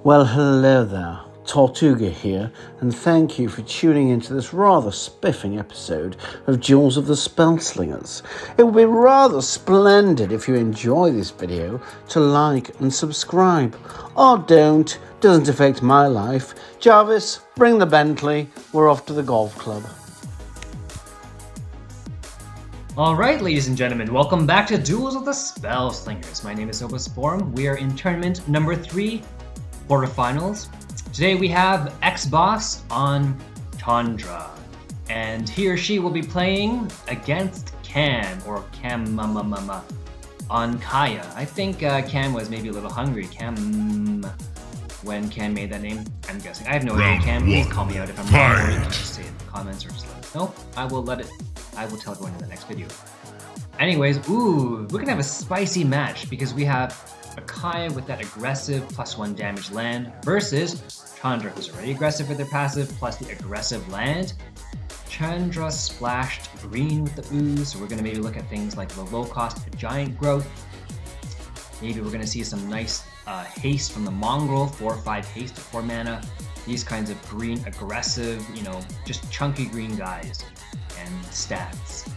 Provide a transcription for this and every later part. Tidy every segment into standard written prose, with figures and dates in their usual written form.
Well, hello there, Tortuga here, and thank you for tuning into this rather spiffing episode of Duels of the Spellslingers. It would be rather splendid if you enjoy this video to like and subscribe. Or don't, doesn't affect my life. Jarvis, bring the Bentley, we're off to the golf club. Alright, ladies and gentlemen, welcome back to Duels of the Spellslingers. My name is Obus. We are in tournament number 3, quarterfinals. Today we have ExBoss on Chandra, and he or she will be playing against Cammm, or Cammm on Kaya. I think Cammm was maybe a little hungry. Cammm, when Cammm made that name, I'm guessing. I have no idea, Cammm. Please call me out if I'm wrong. You can just say it in the comments or just let me know. I will tell everyone in the next video. Anyways, ooh, we're gonna have a spicy match because we have a Kaya with that aggressive +1 damage land versus Chandra, who's already aggressive with their passive plus the aggressive land. Chandra splashed green with the ooze, so we're gonna maybe look at things like the low cost giant growth. Maybe we're gonna see some nice haste from the mongrel, 4 or 5 haste to 4 mana. These kinds of green aggressive, you know, just chunky green guys and stats.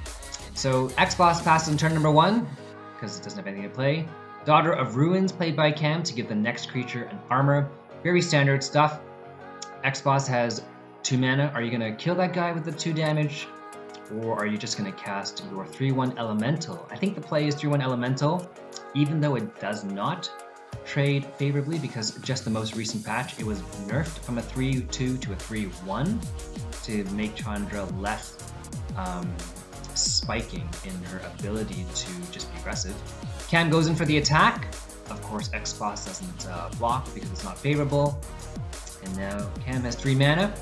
So ExBoss passes in turn number 1 because it doesn't have anything to play. Daughter of Ruins played by Cammm to give the next creature an armor. Very standard stuff. ExBoss has 2 mana. Are you going to kill that guy with the 2 damage? Or are you just going to cast your 3/1 Elemental? I think the play is 3/1 Elemental, even though it does not trade favorably because just the most recent patch, it was nerfed from a 3/2 to a 3/1 to make Chandra less spiking in her ability to just be aggressive. Cammm goes in for the attack. Of course, ExBoss doesn't block because it's not favorable. And now Cammm has 3 mana.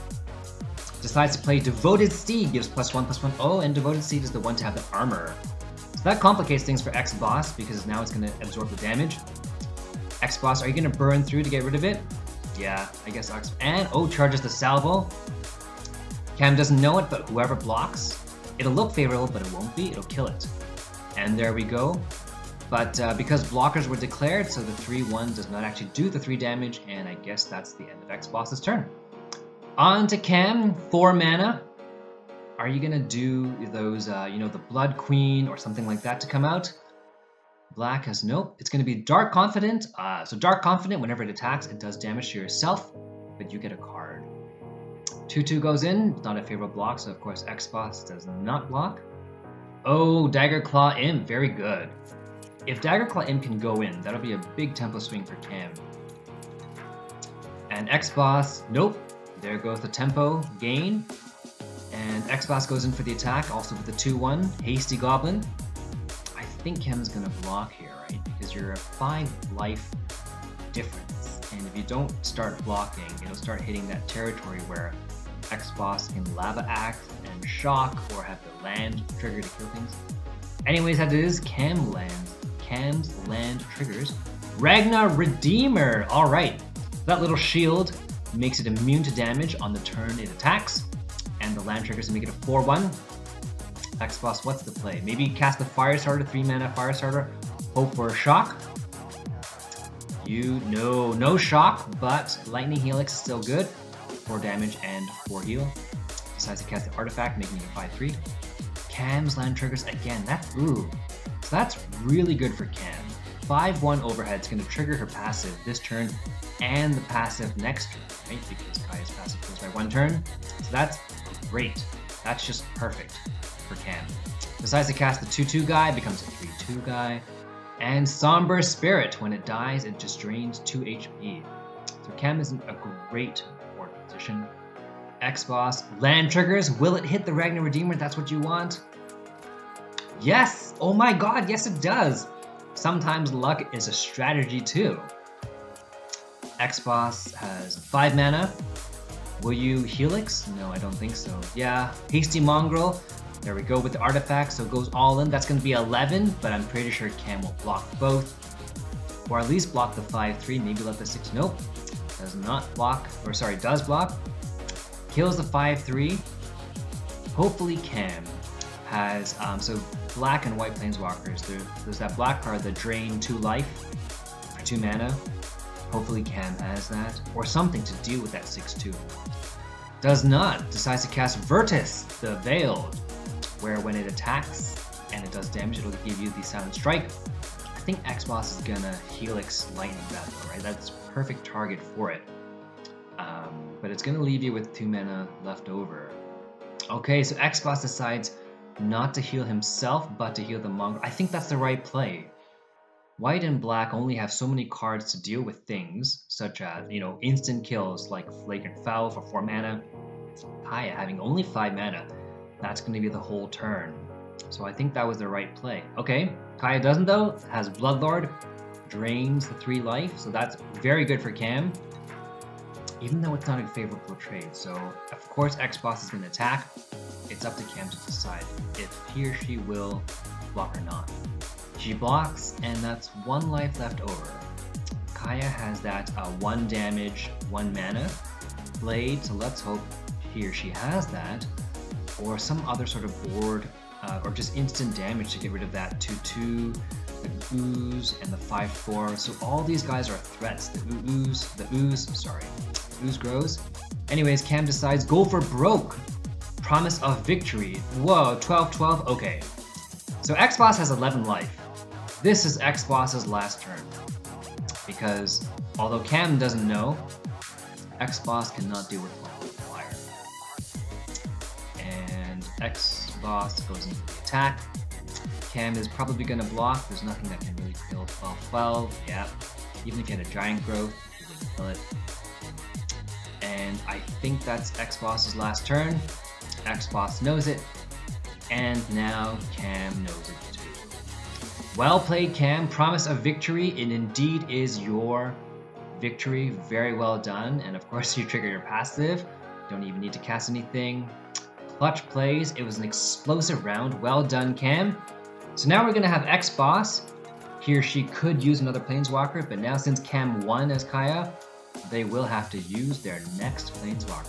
Decides to play Devoted Steed, gives +1/+1. Oh, and Devoted Steed is the one to have the armor. So that complicates things for ExBoss because now it's going to absorb the damage. ExBoss, are you going to burn through to get rid of it? Yeah, I guess. And, oh, charges the salvo. Cammm doesn't know it, but whoever blocks, it'll look favorable, but it won't be. It'll kill it. And there we go. But because blockers were declared, so the 3/1 does not actually do the 3 damage, and I guess that's the end of ExBoss's turn. On to Cammm, 4 mana. Are you gonna do those, you know, the Blood Queen or something like that to come out? Black has nope. It's gonna be Dark Confident. So Dark Confident, whenever it attacks, it does damage to yourself, but you get a card. 2/2 goes in, not a favorable block, so of course ExBoss does not block. Oh, Dagger Claw Imp, very good. If Dagger Claw Imp can go in, that'll be a big tempo swing for Cammm. And ExBoss, nope. There goes the tempo gain. And ExBoss goes in for the attack, also with the 2/1, Hasty Goblin. I think Camm's gonna block here, right? Because you're a 5 life difference. And if you don't start blocking, it'll start hitting that territory where ExBoss can Lava Act and Shock or have the land trigger to kill things. Anyways, as it is, Camm's land triggers Ragnar Redeemer. Alright, that little shield makes it immune to damage on the turn it attacks, and the land triggers to make it a 4/1. ExBoss, what's the play? Maybe cast the Fire Starter, 3 mana Fire Starter, hope for a shock. No shock, but Lightning Helix is still good. 4 damage and 4 heal. Decides to cast the artifact, making it a 5/3. Camm's land triggers again. So that's really good for Cammm. 5/1 overhead is going to trigger her passive this turn and the passive next turn, right? Because Kaya's passive goes by 1 turn. So that's great. That's just perfect for Cammm. Decides to cast the 2/2 guy, becomes a 3/2 guy. And Somber Spirit, when it dies, it just drains 2 HP. So Cammm is in a great board position. ExBoss, land triggers. Will it hit the Ragnar Redeemer? That's what you want. Yes! Oh my god, yes it does! Sometimes luck is a strategy too. ExBoss has 5 mana. Will you Helix? No, I don't think so. Yeah, Hasty Mongrel. There we go with the artifact, so it goes all in. That's going to be 11, but I'm pretty sure Cammm will block both. Or at least block the 5/3, maybe let the 6, nope. Does not block, or sorry, does block. Kills the 5/3. Hopefully Cammm has, so black and white Planeswalkers, there's that black card that drain 2 life for 2 mana. Hopefully Cammm has that, or something to deal with that 6/2. Does not, decides to cast Virtus, the Veiled, where when it attacks and it does damage, it'll give you the Silent Strike. I think ExBoss is gonna Helix Lightning that though, right? That's perfect target for it. But it's gonna leave you with 2 mana left over. Okay, so ExBoss decides not to heal himself, but to heal the mongrel. I think that's the right play. White and black only have so many cards to deal with things, such as, you know, instant kills like Flagrant Foul for 4 mana. Kaya having only 5 mana, that's going to be the whole turn. So I think that was the right play. Okay, Kaya doesn't though, has Bloodlord, drains the 3 life, so that's very good for Cammm. Even though it's not a favorable trade, so of course ExBoss is going to attack. It's up to Cammm to decide if he or she will block or not. She blocks, and that's 1 life left over. Kaya has that 1 damage, 1 mana blade, so let's hope he or she has that, or some other sort of board, or just instant damage to get rid of that 2/2, the Ooze, and the 5/4. So all these guys are threats. The Ooze grows. Anyways, Cammm decides, go for broke. Promise of victory. Whoa, 12/12, okay. So ExBoss has 11 life. This is ExBoss's last turn, because although Cammm doesn't know, ExBoss cannot deal with fire. And ExBoss goes into the attack. Cammm is probably going to block. There's nothing that can really kill 12/12. Yeah, even if you had a giant growth, you wouldn't kill it. And I think that's ExBoss's last turn. ExBoss knows it, and now Cammm knows it too. Well played, Cammm. Promise of victory. It indeed is your victory. Very well done. And of course, you trigger your passive. Don't even need to cast anything. Clutch plays. It was an explosive round. Well done, Cammm. So now we're going to have ExBoss. He or she could use another Planeswalker, but now since Cammm won as Kaya, they will have to use their next Planeswalker.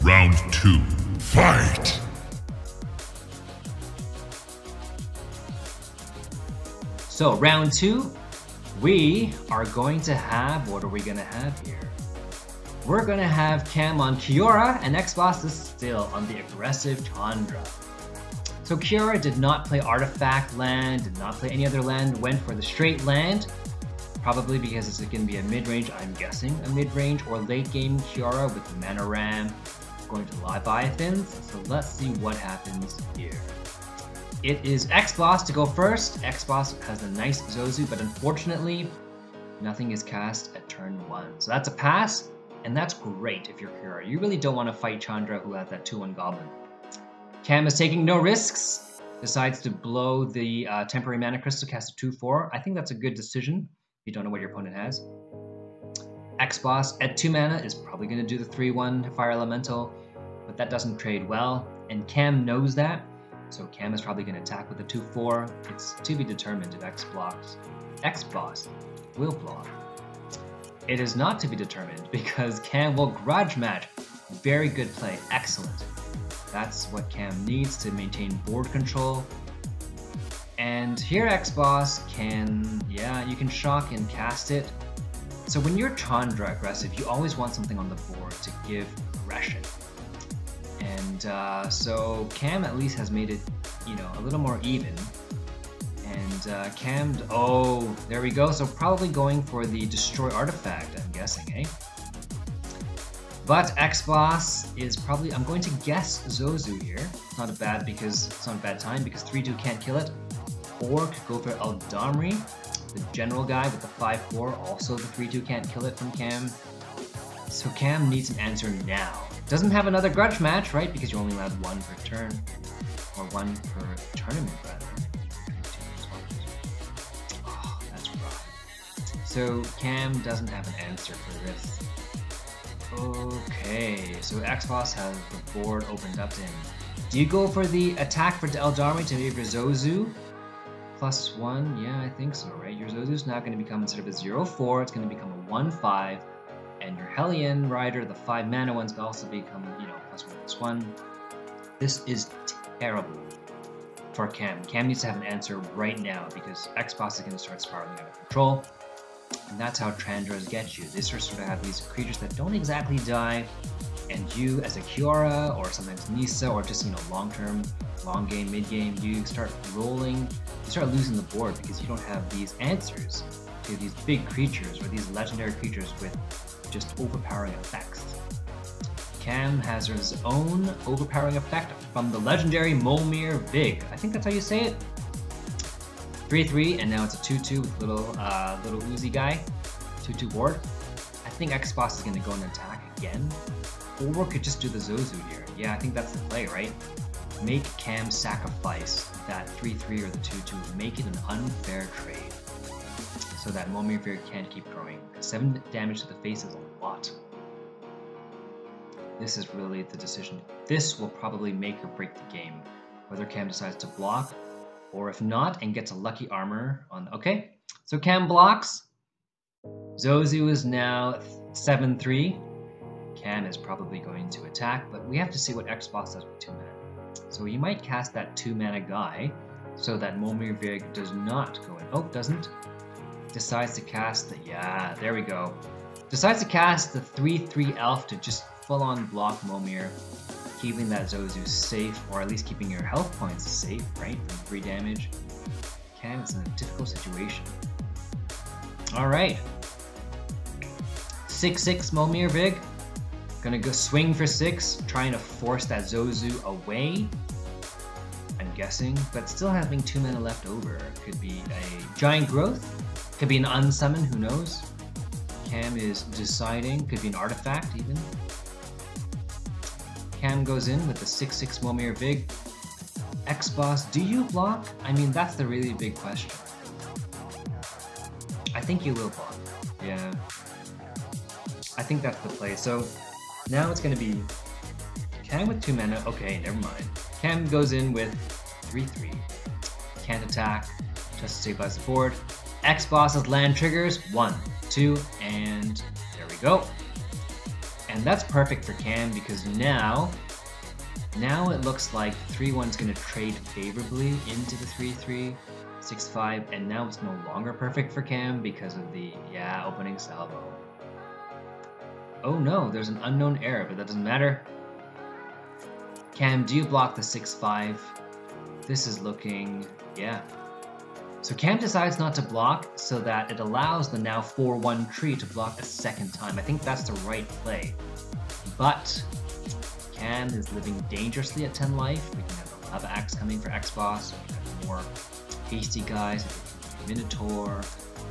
Round 2, fight! So round 2, we are going to have, what are we going to have here? We're going to have Cammm on Kiora, and ExBoss is still on the aggressive Chandra. So Kiora did not play Artifact land, did not play any other land, went for the straight land, probably because it's going to be a mid-range, I'm guessing, a mid-range or late-game Kiora with the Mana Ram going to Leviathans. So let's see what happens here. It is ExBoss to go first. ExBoss has the nice Zozu, but unfortunately, nothing is cast at turn 1. So that's a pass, and that's great if you're Kiora. You really don't want to fight Chandra, who has that 2/1 Goblin. Cammm is taking no risks, decides to blow the temporary mana crystal, cast a 2/4. I think that's a good decision. You don't know what your opponent has. ExBoss at 2 mana is probably going to do the 3/1 Fire Elemental, but that doesn't trade well, and Cammm knows that. So Cammm is probably going to attack with a 2/4. It's to be determined if ExBoss will block. It is not to be determined because Cammm will grudge match. Very good play, excellent. That's what Cammm needs to maintain board control. And here ExBoss can, yeah, you can shock and cast it. So when you're Chandra aggressive, you always want something on the board to give aggression. And so Cammm at least has made it, you know, a little more even. And Cammm, oh, there we go. So probably going for the destroy artifact, I'm guessing, eh? But ExBoss is probably, I'm going to guess Zozu here. It's not a bad time because 3/2 can't kill it. Or could go for Eldamri, the general guy with the 5/4. Also the 3/2 can't kill it from Cammm. So Cammm needs an answer now. Doesn't have another grudge match, right? Because you're only allowed 1 per turn. Or 1 per tournament, rather. Oh, that's rough. So Cammm doesn't have an answer for this. Okay, so ExBoss has the board opened up to him. Do you go for the attack for Eldamri to maybe for Zozu? +1, yeah, I think so, right? Your Zozu's now going to become, instead of a 0/4, it's going to become a 1/5. And your Hellion Rider, the 5 mana one's going to also become, you know, +1/+1. This is terrible. for Cammm. Cammm needs to have an answer right now because ExBoss is going to start spiraling out of control. And that's how Trandras get you. They sort of have these creatures that don't exactly die, and you as a Kiora or sometimes Nisa or just, you know, long-term, long game, mid-game, you start rolling, you start losing the board because you don't have these answers to these big creatures or these legendary creatures with just overpowering effects. Cammm has his own overpowering effect from the legendary Momir Vig. I think that's how you say it. 3/3, and now it's a 2/2 with little Uzi guy. 2/2 board. I think ExBoss is going to go and attack again. Or could just do the Zozu here. Yeah, I think that's the play, right? Make Cammm sacrifice that 3/3 or the 2/2. Make it an unfair trade. So that Momir Vig can't keep growing. 7 damage to the face is a lot. This is really the decision. This will probably make or break the game. Whether Cammm decides to block, or if not, and gets a lucky armor on... Okay, so Cammm blocks. Zozu is now 7/3. Cammm is probably going to attack, but we have to see what ExBoss does with 2 mana. So you might cast that 2 mana guy, so that Momir Vig does not go in. Oh, doesn't. Decides to cast the... Yeah, there we go. Decides to cast the 3/3 elf to just full-on block Momir, keeping that Zozu safe, or at least keeping your health points safe, right? From 3 damage. Cammm is in a difficult situation. Alright. 6/6 Momir Vig. Gonna go swing for 6, trying to force that Zozu away. I'm guessing, but still having 2 mana left over. Could be a giant growth, could be an unsummon, who knows? Cammm is deciding, could be an artifact even. Cammm goes in with the 6/6 Momir Vig. ExBoss, do you block? I mean, that's the really big question. I think you will block. Yeah. I think that's the play. So now it's going to be Cammm with 2 mana. Okay, never mind. Cammm goes in with 3/3. Can't attack. Just to stabilize the board. ExBoss's land triggers. 1, 2, and there we go. And that's perfect for Cammm because now it looks like 3/1 is going to trade favorably into the 3/3, 6/5, and now it's no longer perfect for Cammm because of the, yeah, opening salvo. Oh no, there's an unknown error, but that doesn't matter. Cammm, do you block the 6/5? This is looking, yeah. So Cammm decides not to block so that it allows the now 4/1 tree to block a second time. I think that's the right play. But Cammm is living dangerously at 10 life. We can have the Lava Axe coming for ExBoss. We can have more hasty guys, Minotaur,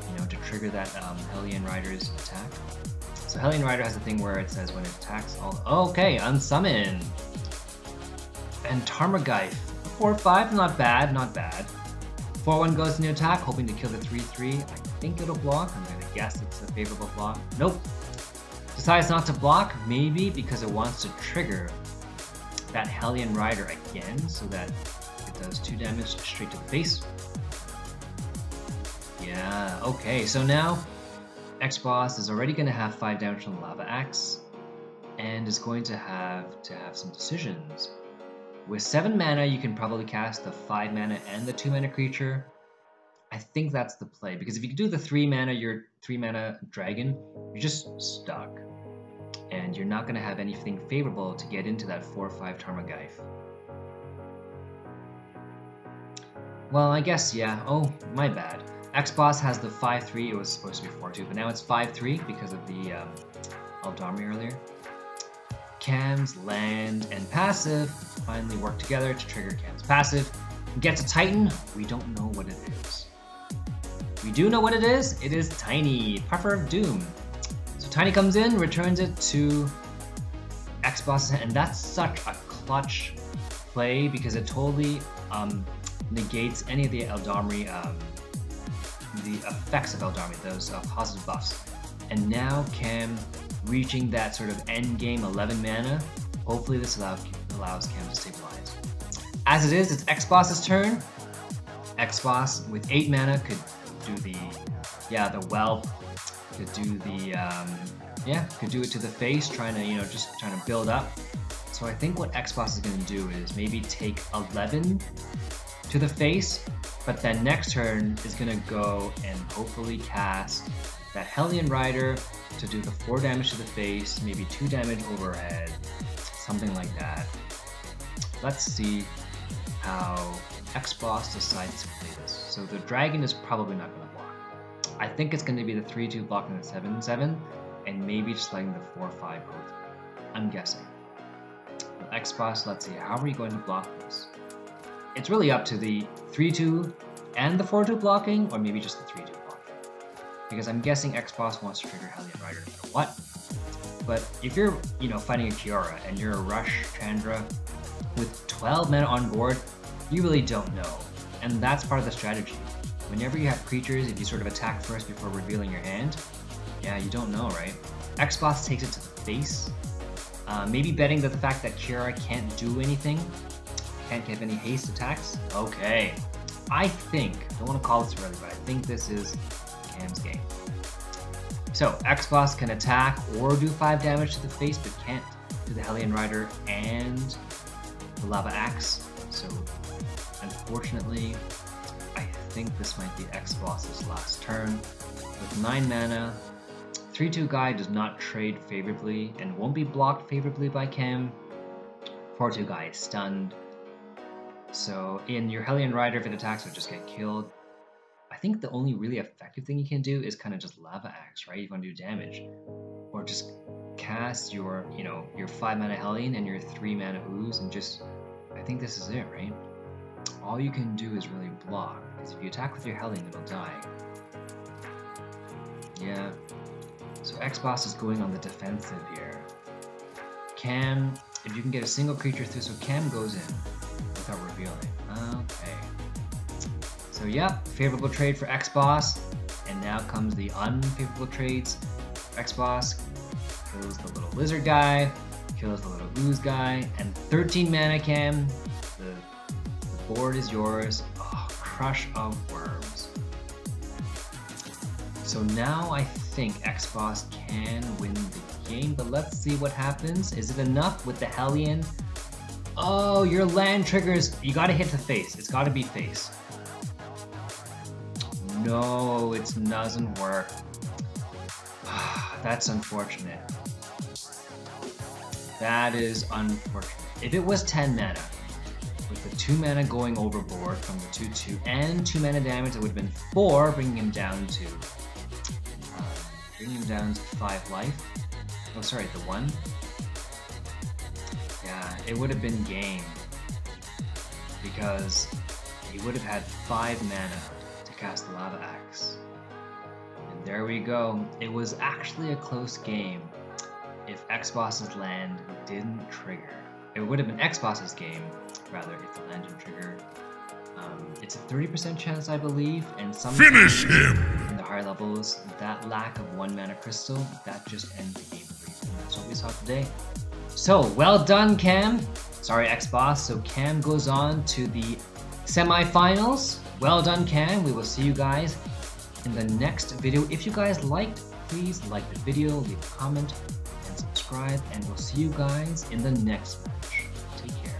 you know, to trigger that Hellion Rider's attack. So Hellion Rider has a thing where it says when it attacks all... Okay, unsummon! And Tarmogoyf. 4/5, not bad, not bad. 4/1 goes into attack, hoping to kill the 3/3. I think it'll block. I'm gonna guess it's a favorable block. Nope. Decides not to block, maybe because it wants to trigger that Hellion Rider again, so that it does 2 damage straight to the face. Yeah, okay, so now ExBoss is already going to have 5 damage from the Lava Axe, and is going to have some decisions. With 7 mana, you can probably cast the 5 mana and the 2 mana creature. I think that's the play, because if you do the 3 mana, your 3 mana dragon, you're just stuck. And you're not going to have anything favorable to get into that 4/5 Tarmogoyf. Well, I guess, yeah. Oh, my bad. ExBoss has the 5/3. It was supposed to be 4/2, but now it's 5/3 because of the Eldormi earlier. Camm's land and passive finally work together to trigger Camm's passive. Gets a Titan. We don't know what it is. We do know what it is. It is Tiny, Puffer of Doom. So Tiny comes in, returns it to ExBoss, and that's such a clutch play because it totally negates any of the Eldormi, the effects of Eldormi, those positive buffs. And now Cammm reaching that sort of end game 11 mana. Hopefully this allows Cammm to stabilize. As it is, it's ExBoss's turn. ExBoss with 8 mana could do the whelp, could do the could do it to the face, trying to just trying to build up. So I think what ExBoss is going to do is maybe take 11 to the face, but then next turn is gonna go and hopefully cast that Hellion Rider to do the 4 damage to the face, maybe 2 damage overhead, something like that. Let's see how ExBoss decides to play this. So the dragon is probably not going to block. I think it's going to be the 3-2 blocking the 7-7, and maybe just letting the 4-5 go through. I'm guessing. With ExBoss, let's see, how are we going to block this? It's really up to the 3-2 and the 4-2 blocking, or maybe just the 3-2 blocking. Because I'm guessing ExBoss wants to trigger Hellion Rider no matter what. But if you're, fighting a Kiora and you're a Rush Chandra with 12 mana on board, you really don't know. And that's part of the strategy. Whenever you have creatures, if you sort of attack first before revealing your hand, yeah, you don't know, right? ExBoss takes it to the face. Maybe betting that the fact that Kiora can't do anything, can't give any haste attacks. Okay. I think, don't want to call this early, but I think this is Camm's game. So, ExBoss can attack or do 5 damage to the face, but can't do the Hellion Rider and the Lava Axe. So, unfortunately, I think this might be ExBoss's last turn. With 9 mana, 3-2 guy does not trade favorably and won't be blocked favorably by Cammm. 4-2 guy is stunned. So, in your Hellion Rider, if it attacks, it would just get killed. I think the only really effective thing you can do is kind of just Lava Axe, right? You want to do damage. Or just cast your, your 5 mana Hellion and your 3 mana Ooze and just, I think this is it, right? All you can do is really block, because if you attack with your Hellion, it'll die. Yeah. So ExBoss is going on the defensive here. Cammm, if you can get a single creature through, so Cammm goes in without revealing. Okay. So yeah, favorable trade for ExBoss, and now comes the unfavorable trades. ExBoss kills the little lizard guy, kills the little ooze guy, and 13 mana Cammm. The board is yours. Oh, Crush of Worms. So now I think ExBoss can win the game, but let's see what happens. Is it enough with the Hellion? Oh, your land triggers. You gotta hit the face. It's gotta be face. No, it doesn't work. That's unfortunate. That is unfortunate. If it was 10 mana, with the 2 mana going overboard from the 2-2 and 2 mana damage, it would have been 4, bringing him down to 5 life. Oh, sorry, the 1. Yeah, it would have been game, because he would have had 5 mana to cast the Lava Axe. And there we go. It was actually a close game if ExBoss's land didn't trigger. It would have been ExBoss's game, rather, if the land didn't trigger. It's a 30% chance, I believe, and sometimes in the higher levels, that lack of 1 mana crystal, that just ends the game for you. And that's what we saw today. So, well done, Cammm. Sorry, ExBoss. So Cammm goes on to the semifinals. Well done, Cammm. We will see you guys in the next video. If you guys liked, please like the video, leave a comment, and subscribe. And we'll see you guys in the next match. Take care.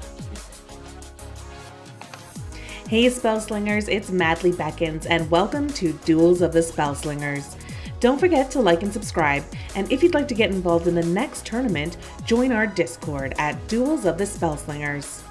Hey Spellslingers, it's Madly Beckons, and welcome to Duels of the Spellslingers. Don't forget to like and subscribe, and if you'd like to get involved in the next tournament, join our Discord at Duels of the Spellslingers.